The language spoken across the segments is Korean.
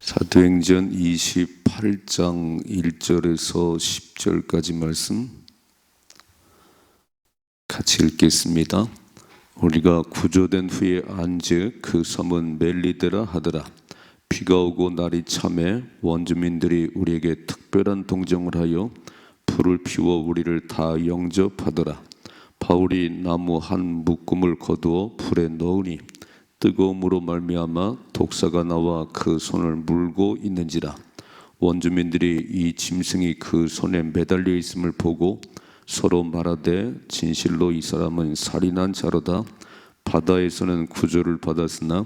사도행전 28장 1절에서 10절까지 말씀 같이 읽겠습니다. 우리가 구조된 후에 안즉 그 섬은 멜리데라 하더라. 비가 오고 날이 참에 원주민들이 우리에게 특별한 동정을 하여 불을 피워 우리를 다 영접하더라. 바울이 나무 한 묶음을 거두어 불에 넣으니 뜨거움으로 말미암아 독사가 나와 그 손을 물고 있는지라. 원주민들이 이 짐승이 그 손에 매달려 있음을 보고 서로 말하되 진실로 이 사람은 살인한 자로다. 바다에서는 구조를 받았으나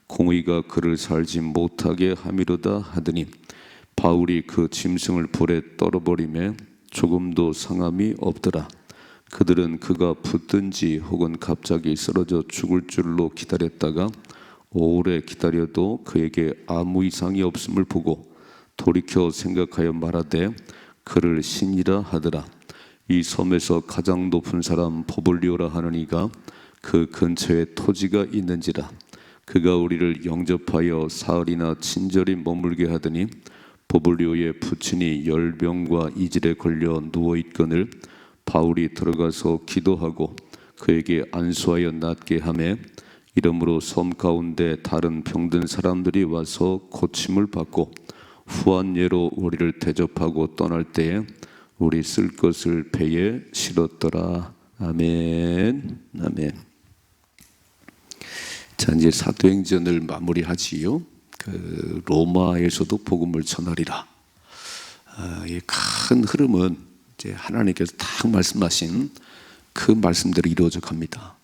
공의가 그를 살지 못하게 함이로다 하더니 바울이 그 짐승을 불에 떨어버리매 조금도 상함이 없더라. 그들은 그가 붙든지 혹은 갑자기 쓰러져 죽을 줄로 기다렸다가 오래 기다려도 그에게 아무 이상이 없음을 보고 돌이켜 생각하여 말하되 그를 신이라 하더라. 이 섬에서 가장 높은 사람 포블리오라 하는 이가 그 근처에 토지가 있는지라. 그가 우리를 영접하여 사흘이나 친절히 머물게 하더니 포블리오의 부친이 열병과 이질에 걸려 누워있거늘 바울이 들어가서 기도하고 그에게 안수하여 낫게 하매 이러므로 섬 가운데 다른 병든 사람들이 와서 고침을 받고 후한 예로 우리를 대접하고 떠날 때에 우리 쓸 것을 배에 실었더라. 아멘. 아멘. 자, 이제 사도행전을 마무리하지요. 그 로마에서도 복음을 전하리라. 이 큰 흐름은 이제 하나님께서 딱 말씀하신 그 말씀대로 이루어져 갑니다.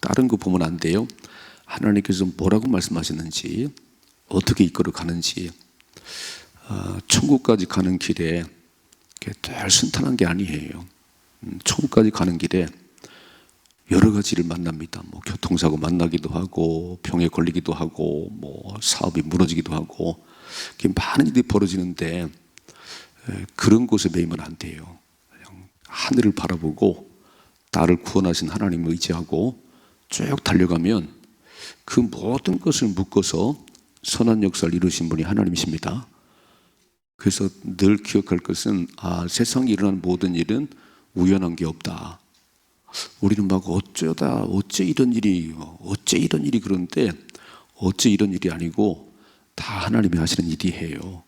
다른 거 보면 안 돼요. 하나님께서 뭐라고 말씀하셨는지, 어떻게 이끌어 가는지. 천국까지 가는 길에 늘 순탄한 게 아니에요. 천국까지 가는 길에 여러 가지를 만납니다. 뭐 교통사고 만나기도 하고, 병에 걸리기도 하고, 뭐 사업이 무너지기도 하고, 많은 일이 벌어지는데 그런 곳에 매이면 안 돼요. 그냥 하늘을 바라보고 나를 구원하신 하나님을 의지하고 쭉 달려가면 그 모든 것을 묶어서 선한 역사를 이루신 분이 하나님이십니다. 그래서 늘 기억할 것은 세상에 일어나는 모든 일은 우연한 게 없다. 우리는 막 어째 이런 일이 그런데 어째 이런 일이 아니고 다 하나님이 하시는 일이에요.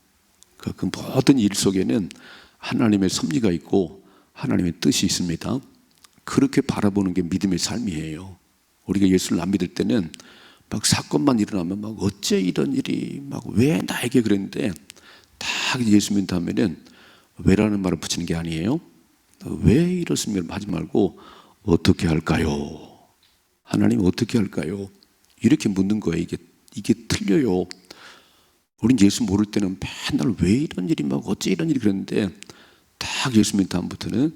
그 모든 일 속에는 하나님의 섭리가 있고 하나님의 뜻이 있습니다. 그렇게 바라보는 게 믿음의 삶이에요. 우리가 예수를 안 믿을 때는 막 사건만 일어나면 막 어째 이런 일이 막 왜 나에게 그랬는데 딱 예수 믿다면은 왜라는 말을 붙이는 게 아니에요. 왜 이렇습니까? 하지 말고 어떻게 할까요? 하나님 어떻게 할까요? 이렇게 묻는 거예요. 이게 틀려요. 우린 예수 모를 때는 맨날 왜 이런 일이 막 어째 이런 일이 그랬는데 딱 예수 믿는 다음부터는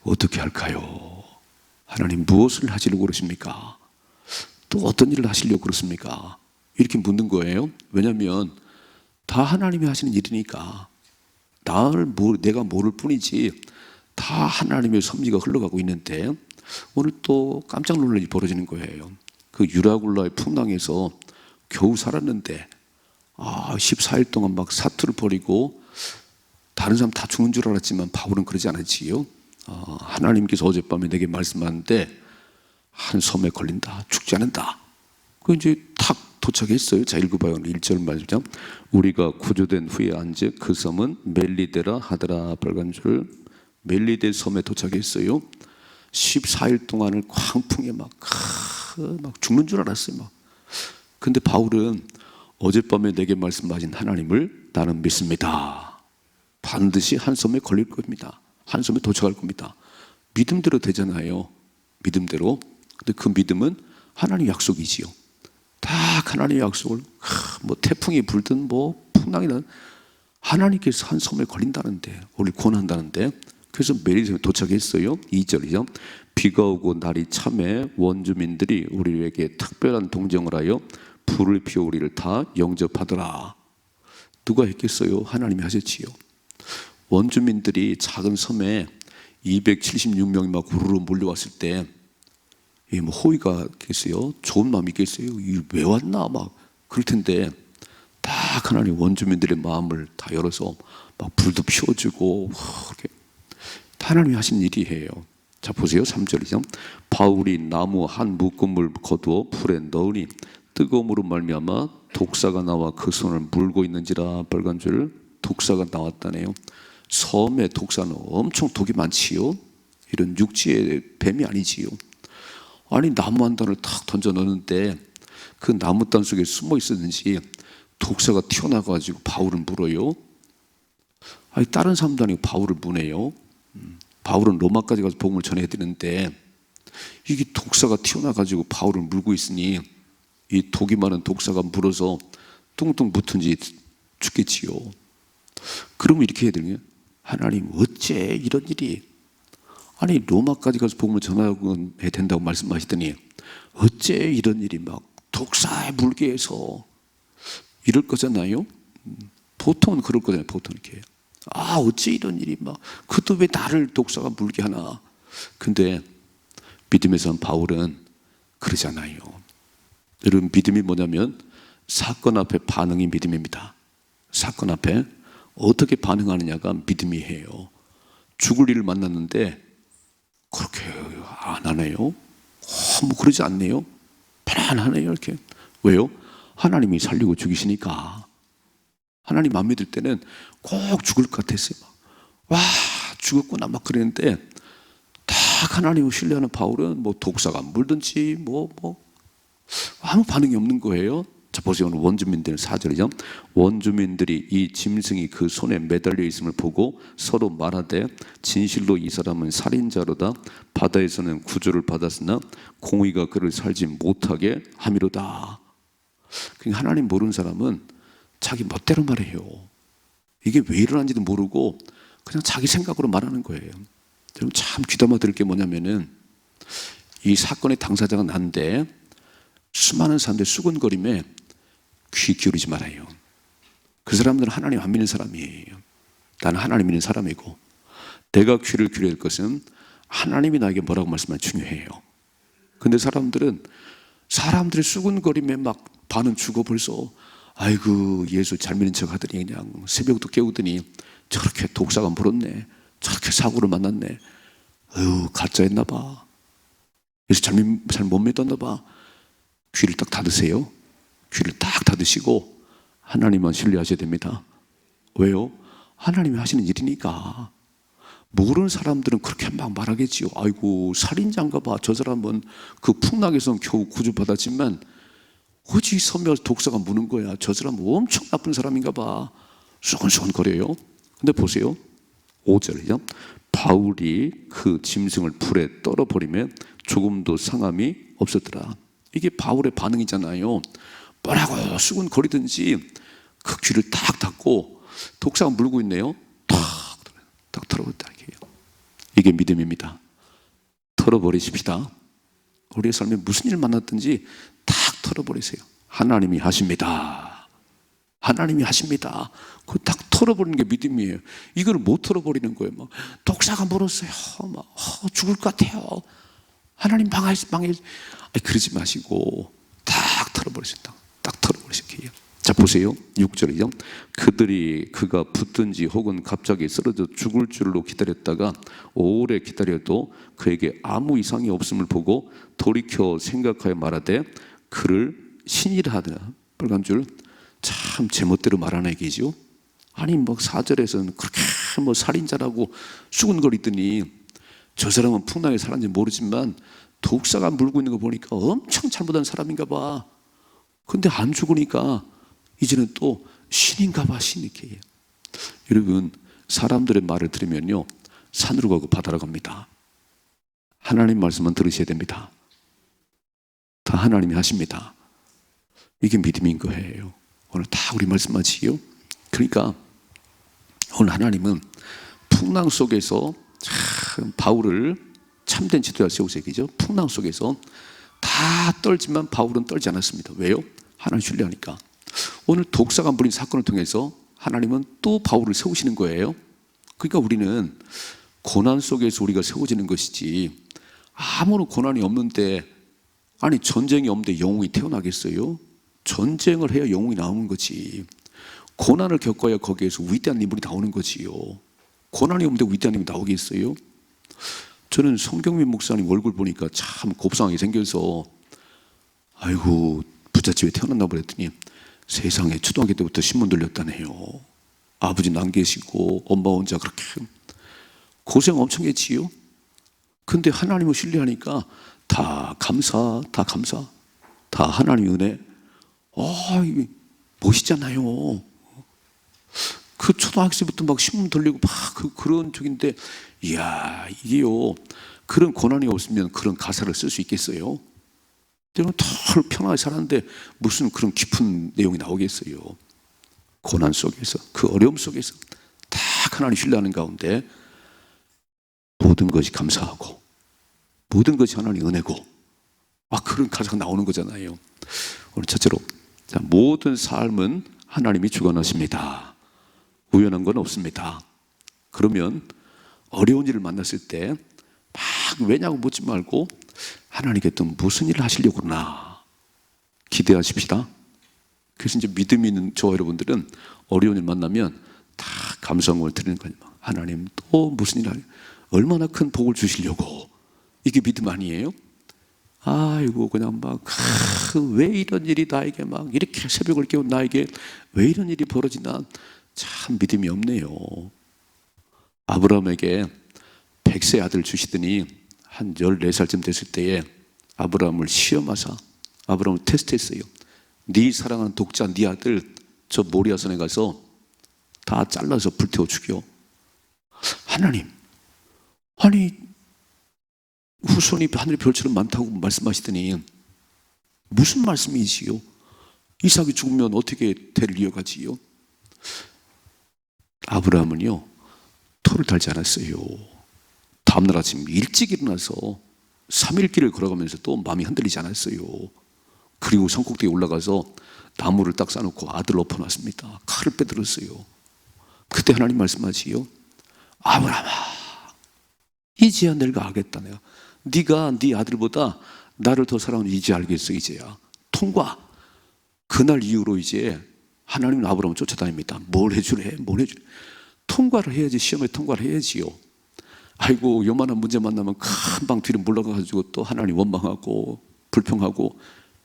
어떻게 할까요? 하나님 무엇을 하시려고 그러십니까? 또 어떤 일을 하시려고 그러십니까? 이렇게 묻는 거예요. 왜냐하면 다 하나님이 하시는 일이니까 내가 모를 뿐이지 다 하나님의 섭리가 흘러가고 있는데 오늘 또 깜짝 놀랄 일이 벌어지는 거예요. 그 유라굴라의 풍랑에서 겨우 살았는데 14일 동안 막 사투를 벌이고 다른 사람 다 죽는 줄 알았지만 바울은 그러지 않았지요. 하나님께서 어젯밤에 내게 말씀하는데 한 섬에 걸린다, 죽지 않는다. 그 이제 탁 도착했어요. 자, 읽어봐요. 1절 말씀. 우리가 구조된 후에 안즉 그 섬은 멜리데라 하더라. 빨간 줄. 멜리데 섬에 도착했어요. 14일 동안을 광풍에 막 죽는 줄 알았어요. 근데 바울은 어젯밤에 내게 말씀하신 하나님을 나는 믿습니다. 반드시 한 섬에 걸릴 겁니다. 한 섬에 도착할 겁니다. 믿음대로 되잖아요. 믿음대로. 근데 그 믿음은 하나님 약속이지요. 딱 하나님의 약속을 뭐 태풍이 불든 뭐 풍랑이 난 하나님께서 한 섬에 걸린다는데 우리를 구원한다는데 그래서 멜리데에 도착했어요. 2절이죠. 비가 오고 날이 참에 원주민들이 우리에게 특별한 동정을 하여 불을 피워 우리를 다 영접하더라. 누가 했겠어요? 하나님이 하셨지요. 원주민들이 작은 섬에 276명이 막 우르르 몰려왔을 때 뭐 호의가 있겠어요? 좋은 마음이 있겠어요? 왜 왔나? 막 그럴 텐데 딱 하나님 원주민들의 마음을 다 열어서 막 불도 피워주고 이렇게 하나님이 하신 일이에요. 자 보세요. 3절이죠. 바울이 나무 한 묶음을 거두어 풀에 넣으니 뜨거움으로 말미암아 독사가 나와 그 손을 물고 있는지라. 빨간 줄 독사가 나왔다네요. 섬에 독사는 엄청 독이 많지요. 이런 육지의 뱀이 아니지요. 아니 나무 한 단을 탁 던져 넣는데 그 나무 단 속에 숨어 있었는지 독사가 튀어나와가지고 바울을 물어요. 아니 다른 사람도 아니고 바울을 무네요. 바울은 로마까지 가서 복음을 전해야 되는데 이게 독사가 튀어나와가지고 바울을 물고 있으니 이 독이 많은 독사가 물어서 뚱뚱 붙은지 죽겠지요. 그러면 이렇게 해야 되는 거예요. 하나님 어째 이런 일이, 아니 로마까지 가서 복음을 전해야 된다고 말씀하시더니 어째 이런 일이 막 독사에 물게 해서 이럴 거잖아요. 보통은 그럴 거잖아요. 보통 이렇게 어째 이런 일이 막 그것도 왜 나를 독사가 물게 하나. 근데 믿음에서 바울은 그러잖아요. 여러분 믿음이 뭐냐면 사건 앞에 반응이 믿음입니다. 사건 앞에 어떻게 반응하느냐가 믿음이에요. 죽을 일을 만났는데 그렇게 안 하네요. 뭐 그러지 않네요. 편안하네요. 이렇게. 왜요? 하나님이 살리고 죽이시니까. 하나님 안 믿을 때는 꼭 죽을 것 같았어요. 와 죽었구나 막 그랬는데 딱 하나님을 신뢰하는 바울은 뭐 독사가 물든지 뭐 아무 반응이 없는 거예요. 자 보세요. 오늘 원주민들 4절이죠. 원주민들이 이 짐승이 그 손에 매달려 있음을 보고 서로 말하되 진실로 이 사람은 살인자로다. 바다에서는 구조를 받았으나 공의가 그를 살지 못하게 함이로다. 그러니까 하나님 모르는 사람은 자기 멋대로 말해요. 이게 왜 일어난지도 모르고 그냥 자기 생각으로 말하는 거예요. 여러분 참 귀담아 들을 게 뭐냐면은 이 사건의 당사자가 난데 수많은 사람들 수군거림에 귀 기울이지 말아요. 그 사람들은 하나님 안 믿는 사람이에요. 나는 하나님 믿는 사람이고 내가 귀를 기울여야 할 것은 하나님이 나에게 뭐라고 말씀하면 중요해요. 근데 사람들은 사람들의 수군거림에 막 반은 죽어 벌써 아이고 예수 잘 믿는 척 하더니 그냥 새벽도 깨우더니 저렇게 독사가 물었네. 저렇게 사고를 만났네. 어휴 가짜였나 봐. 예수 잘 못 믿었나 봐. 귀를 딱 닫으세요. 귀를 딱 닫으시고 하나님만 신뢰하셔야 됩니다. 왜요? 하나님이 하시는 일이니까. 모르는 사람들은 그렇게 막 말하겠지요. 아이고 살인자인가 봐. 저 사람은 그 풍랑에서 겨우 구조받았지만 어찌 섬에 독사가 무는 거야. 저 사람은 엄청 나쁜 사람인가 봐. 수근수근 거려요. 근데 보세요. 5절이죠. 바울이 그 짐승을 풀에 떨어버리면 조금도 상함이 없었더라. 이게 바울의 반응이잖아요. 뭐라고 수근거리든지 그 귀를 딱 닫고 독사가 물고 있네요. 딱 털어버렸다. 이게 믿음입니다. 털어버리십시다. 우리의 삶에 무슨 일 만났든지 딱 털어버리세요. 하나님이 하십니다. 하나님이 하십니다. 그거 딱 털어버리는 게 믿음이에요. 이걸 못 털어버리는 거예요. 막 독사가 물었어요. 막 죽을 것 같아요. 하나님 방해. 그러지 마시고 딱 털어버리신다. 딱 털어버리실게요. 자 보세요. 6절이죠. 그가 붙든지 혹은 갑자기 쓰러져 죽을 줄로 기다렸다가 오래 기다려도 그에게 아무 이상이 없음을 보고 돌이켜 생각하여 말하되 그를 신이라 하더라. 빨간 줄 참 제멋대로 말하는 얘기죠. 아니 뭐 4절에서는 그렇게 뭐 살인자라고 수근거리더니 저 사람은 풍랑에 살았는지 모르지만 독사가 물고 있는 거 보니까 엄청 잘못한 사람인가 봐. 근데 안 죽으니까 이제는 또 신인가 봐. 신 이렇게. 여러분 사람들의 말을 들으면요 산으로 가고 바다로 갑니다. 하나님 말씀만 들으셔야 됩니다. 다 하나님이 하십니다. 이게 믿음인 거예요. 오늘 다 우리 말씀하시요. 그러니까 오늘 하나님은 풍랑 속에서 참 바울을 참된 지도자 세우세요. 그죠? 풍랑 속에서 다 떨지만 바울은 떨지 않았습니다. 왜요? 하나님 신뢰하니까. 오늘 독사가 물린 사건을 통해서 하나님은 또 바울을 세우시는 거예요. 그러니까 우리는 고난 속에서 우리가 세워지는 것이지 아무런 고난이 없는데, 아니 전쟁이 없는데 영웅이 태어나겠어요? 전쟁을 해야 영웅이 나오는 거지. 고난을 겪어야 거기에서 위대한 인물이 나오는 거지요. 고난이 없는데 위대한 인물이 나오겠어요? 저는 성경민 목사님 얼굴 보니까 참 곱상하게 생겨서 아이고 부잣집에 태어났나 보랬더니 세상에 초등학교 때부터 신문 들렸다네요. 아버지는 안 계시고 엄마 혼자 그렇게 고생 엄청 했지요. 근데 하나님을 신뢰하니까 다 감사, 다 감사, 다 하나님의 은혜. 멋있잖아요. 그 초등학생부터 막 신문 돌리고 막 그런 쪽인데, 이야, 이게요. 그런 고난이 없으면 그런 가사를 쓸 수 있겠어요? 때로는 덜 편하게 살았는데 무슨 그런 깊은 내용이 나오겠어요? 고난 속에서, 그 어려움 속에서 다 하나님 신뢰하는 가운데 모든 것이 감사하고 모든 것이 하나님 은혜고, 그런 가사가 나오는 거잖아요. 오늘 첫째로, 자, 모든 삶은 하나님이 주관하십니다. 우연한 건 없습니다. 그러면 어려운 일을 만났을 때 막 왜냐고 묻지 말고 하나님께 또 무슨 일을 하시려고 그러나 기대하십시다. 그래서 이제 믿음이 있는 저와 여러분들은 어려운 일 만나면 다 감사함을 드리는 거예요. 하나님 또 무슨 일을 얼마나 큰 복을 주시려고. 이게 믿음 아니에요? 아이고 그냥 막 왜 이런 일이 나에게 막 이렇게 새벽을 깨운 나에게 왜 이런 일이 벌어지나, 참 믿음이 없네요. 아브라함에게 100세 아들 주시더니 한 14살쯤 됐을 때에 아브라함을 시험하사 아브라함을 테스트했어요. 네 사랑하는 독자 네 아들 저 모리아산에 가서 다 잘라서 불태워 죽여. 하나님, 아니 후손이 하늘의 별처럼 많다고 말씀하시더니 무슨 말씀이지요? 이삭이 죽으면 어떻게 대를 이어가지요? 아브라함은요 토를 달지 않았어요. 다음날 아침 일찍 일어나서 3일 길을 걸어가면서 또 마음이 흔들리지 않았어요. 그리고 산꼭대기에 올라가서 나무를 딱 쌓아놓고 아들을 엎어놨습니다. 칼을 빼들었어요. 그때 하나님 말씀하시요, 아브라함아, 이제야 내가 알겠다. 네가 네 아들보다 나를 더 사랑하는 이제 알겠어. 이제야 통과. 그날 이후로 이제 하나님은 아브라함을 쫓아다닙니다. 뭘 해주래? 뭘 해주래? 통과를 해야지. 시험에 통과를 해야지요. 아이고 요만한 문제 만나면 금방 뒤로 물러가가지고 또 하나님 원망하고 불평하고,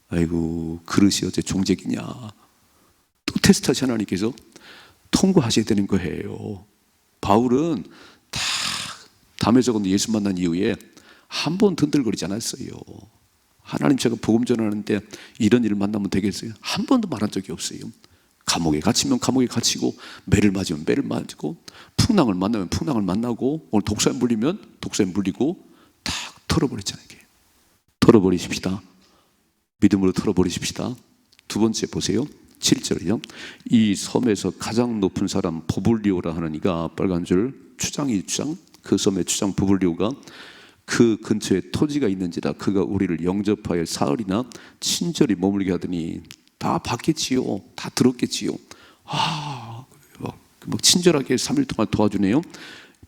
아이고 그릇이 어째 종재기냐. 또 테스트하시 하나님께서 통과하셔야 되는 거예요. 바울은 다 담에 적은 예수 만난 이후에 한 번 든들거리지 않았어요. 하나님 제가 복음 전하는데 이런 일을 만나면 되겠어요? 한 번도 말한 적이 없어요. 감옥에 갇히면 감옥에 갇히고, 매를 맞으면 매를 맞고, 풍랑을 만나면 풍랑을 만나고, 오늘 독사에 물리면 독사에 물리고, 탁 털어버렸잖아요. 이게. 털어버리십시다. 믿음으로 털어버리십시다. 두 번째 보세요. 7절이요. 이 섬에서 가장 높은 사람 부블리오라 하느니가, 빨간 줄 추장이 추장, 그 섬의 추장 부블리오가 그 근처에 토지가 있는지라 그가 우리를 영접하여 사흘이나 친절히 머물게 하더니, 다 봤겠지요. 다 들었겠지요. 막 친절하게 3일 동안 도와주네요.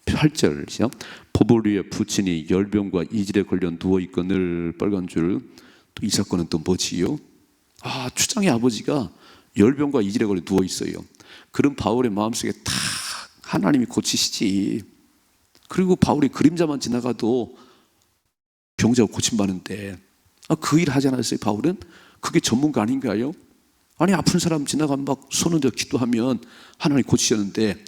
8절 시작. 보볼 위에 부친이 열병과 이질에 걸려 누워있거늘, 빨간 줄. 또 이 사건은 또 뭐지요? 추장의 아버지가 열병과 이질에 걸려 누워있어요. 그럼 바울의 마음속에 다 하나님이 고치시지. 그리고 바울이 그림자만 지나가도 병자가 고침받는데, 그 일 하지 않았어요? 바울은? 그게 전문가 아닌가요? 아니 아픈 사람 지나가면 막 손을 들어 기도하면 하나님 고치셨는데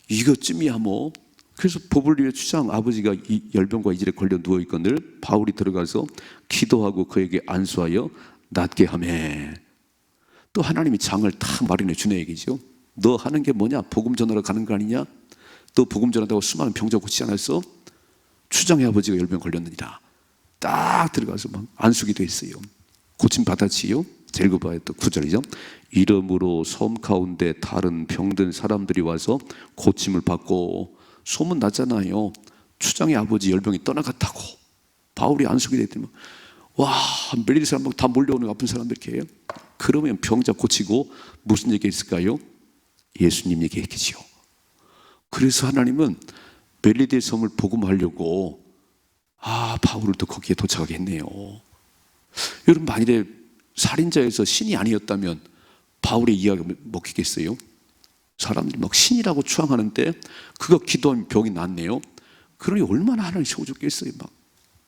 이것쯤이야 뭐. 그래서 보블리오의 추장 아버지가 이 열병과 이질에 걸려 누워있거늘 바울이 들어가서 기도하고 그에게 안수하여 낫게 하매. 또 하나님이 장을 탁 마련해 주는 얘기죠. 너 하는 게 뭐냐? 복음 전하러 가는 거 아니냐? 너 복음 전하다고 수많은 병자 고치지 않았어? 추장의 아버지가 열병 걸렸느니라. 딱 들어가서 막 안수기도 했어요. 고침 받았지요. 제일 급하게 또 9절이죠. 이름으로 섬 가운데 다른 병든 사람들이 와서 고침을 받고. 소문 났잖아요. 추장의 아버지 열병이 떠나갔다고. 바울이 안수기 됐더니 와, 멜리 사람 다 몰려오는 아픈 사람들 이렇게 해요. 그러면 병자 고치고 무슨 얘기 있을까요? 예수님 얘기했겠지요. 그래서 하나님은 멜리데 섬을 복음하려고 바울을 또 거기에 도착하게 했네요. 여러분 만일에 살인자에서 신이 아니었다면 바울의 이야기가 먹히겠어요? 사람들이 막 신이라고 추앙하는데 그가 기도하면 병이 낫네요. 그러니 얼마나 하나님 세워줬겠어요. 막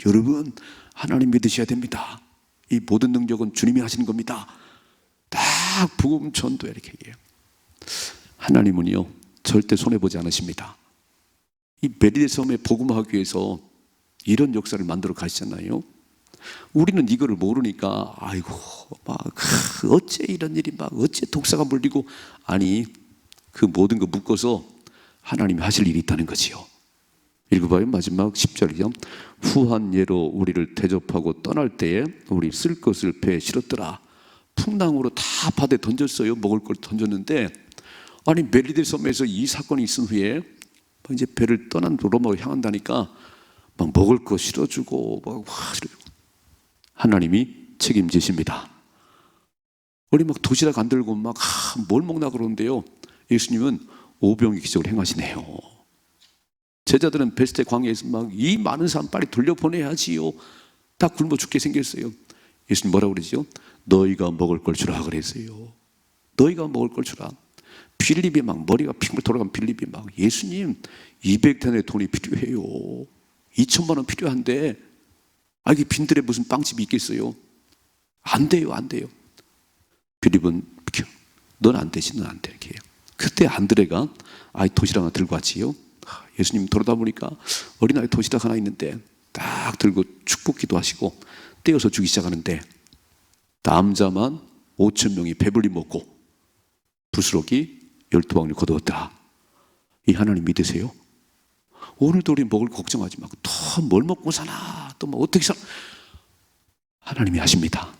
여러분, 하나님 믿으셔야 됩니다. 이 모든 능력은 주님이 하시는 겁니다. 딱 복음 전도에 이렇게 얘기해요. 하나님은요 절대 손해보지 않으십니다. 이 메리데 섬에 복음하기 위해서 이런 역사를 만들어 가시잖아요. 우리는 이거를 모르니까 아이고 막 어째 이런 일이 막 어째 독사가 물리고, 아니 그 모든 거 묶어서 하나님이 하실 일이 있다는 거지요. 읽어봐요. 마지막 10절이죠. 후한 예로 우리를 대접하고 떠날 때에 우리 쓸 것을 배에 실었더라. 풍랑으로 다 바다에 던졌어요. 먹을 걸 던졌는데, 아니 멜리데 섬에서 이 사건이 있은 후에 이제 배를 떠난 로마로 향한다니까 막 먹을 거 실어주고 막 실어주고. 하나님이 책임지십니다. 우리 막 도시락 안 들고 막 뭘 먹나 그러는데요, 예수님은 오병의 기적을 행하시네요. 제자들은 베스데 광야에서 막 이 많은 사람 빨리 돌려보내야지요. 다 굶어 죽게 생겼어요. 예수님 뭐라고 그러죠? 너희가 먹을 걸 주라 그랬어요. 너희가 먹을 걸 주라. 빌립이 막 머리가 핑글 돌아간 빌립이 막 예수님 200대의 돈이 필요해요. 2천만 원 필요한데 이게 빈들에 무슨 빵집이 있겠어요? 안 돼요, 안 돼요. 빌립은 넌 안 되지, 넌 안 돼 이렇게 해요. 그때 안드레가 도시락 하나 들고 왔지요. 예수님 돌아다 보니까 어린아이 도시락 하나 있는데 딱 들고 축복 기도하시고 떼어서 주기 시작하는데 남자만 5천 명이 배불리 먹고 부스러기 12방울 거두었다. 이 하나님 믿으세요? 오늘도 우리 먹을 거 걱정하지 말고 또 뭘 먹고 사나, 또 뭐 어떻게 사나. 하나님이 하십니다.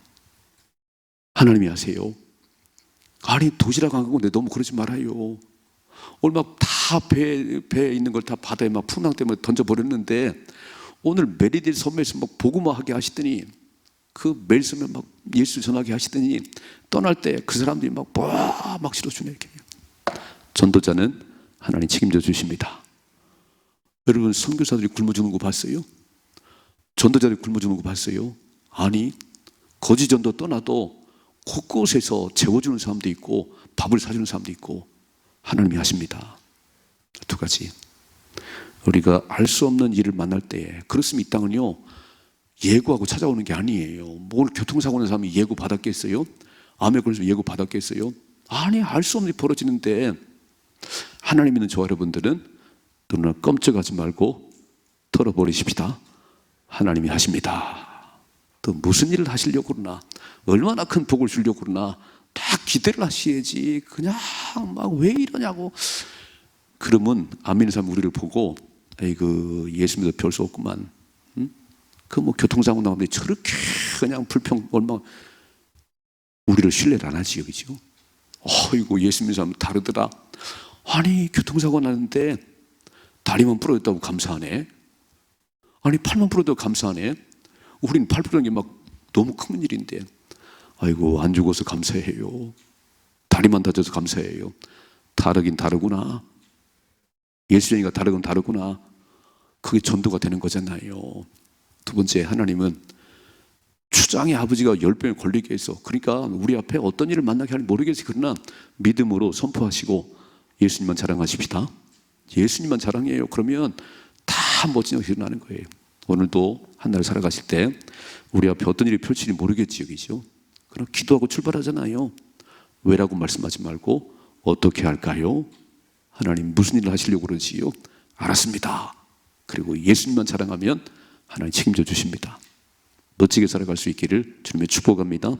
하나님이 하세요. 아니 도시락 안 가고 내 너무 그러지 말아요. 오늘 막 다 배에 있는 걸 다 바다에 막 풍랑 때문에 던져버렸는데 오늘 메리데 섬에서 막 복음화하게 하시더니, 그 멜섬에 막 예수 전하게 하시더니 떠날 때 그 사람들이 막 실어주네 이렇게. 전도자는 하나님 책임져 주십니다. 여러분 선교사들이 굶어 죽는 거 봤어요? 전도자들이 굶어 죽는 거 봤어요? 아니 거지 전도 떠나도 곳곳에서 재워주는 사람도 있고 밥을 사주는 사람도 있고 하나님이 하십니다. 두 가지, 우리가 알 수 없는 일을 만날 때, 그렇으면 이 땅은요 예고하고 찾아오는 게 아니에요. 뭘 교통사고 난 사람이 예고 받았겠어요? 암에 걸려서 예고 받았겠어요? 아니 알 수 없는 일이 벌어지는데, 하나님 믿는 저와 여러분들은 누나 껌쩍하지 말고 털어버리십시다. 하나님이 하십니다. 또 무슨 일을 하시려고 그러나, 얼마나 큰 복을 주려고 그러나 딱 기대를 하셔야지 그냥 막 왜 이러냐고 그러면 안 믿는 사람 우리를 보고 에이그 예수 믿어 별 수 없구만, 그 뭐 교통사고 나오는데 저렇게 그냥 불평 얼마, 우리를 신뢰를 안 하지 여기죠. 이거 예수 믿는 사람 다르더라. 아니 교통사고 나는데 다리만 부러졌다고 감사하네. 아니 팔만 부러져도 감사하네. 우리는 팔 부러진 게 막 너무 큰 일인데 아이고 안 죽어서 감사해요. 다리만 다쳐서 감사해요. 다르긴 다르구나. 예수님과 다르긴 다르구나. 그게 전도가 되는 거잖아요. 두 번째, 하나님은 추장의 아버지가 10병에 걸리게 해서, 그러니까 우리 앞에 어떤 일을 만나게 할지 모르겠어요. 그러나 믿음으로 선포하시고 예수님만 자랑하십시다. 예수님만 자랑해요. 그러면 다 멋진 일이 일어나는 거예요. 오늘도 한 날 살아가실 때 우리 앞에 어떤 일이 펼칠지 모르겠지 여기죠. 그럼 기도하고 출발하잖아요. 왜라고 말씀하지 말고 어떻게 할까요? 하나님 무슨 일을 하시려고 그러지요? 알았습니다. 그리고 예수님만 자랑하면 하나님 책임져 주십니다. 멋지게 살아갈 수 있기를 주님의 축복합니다.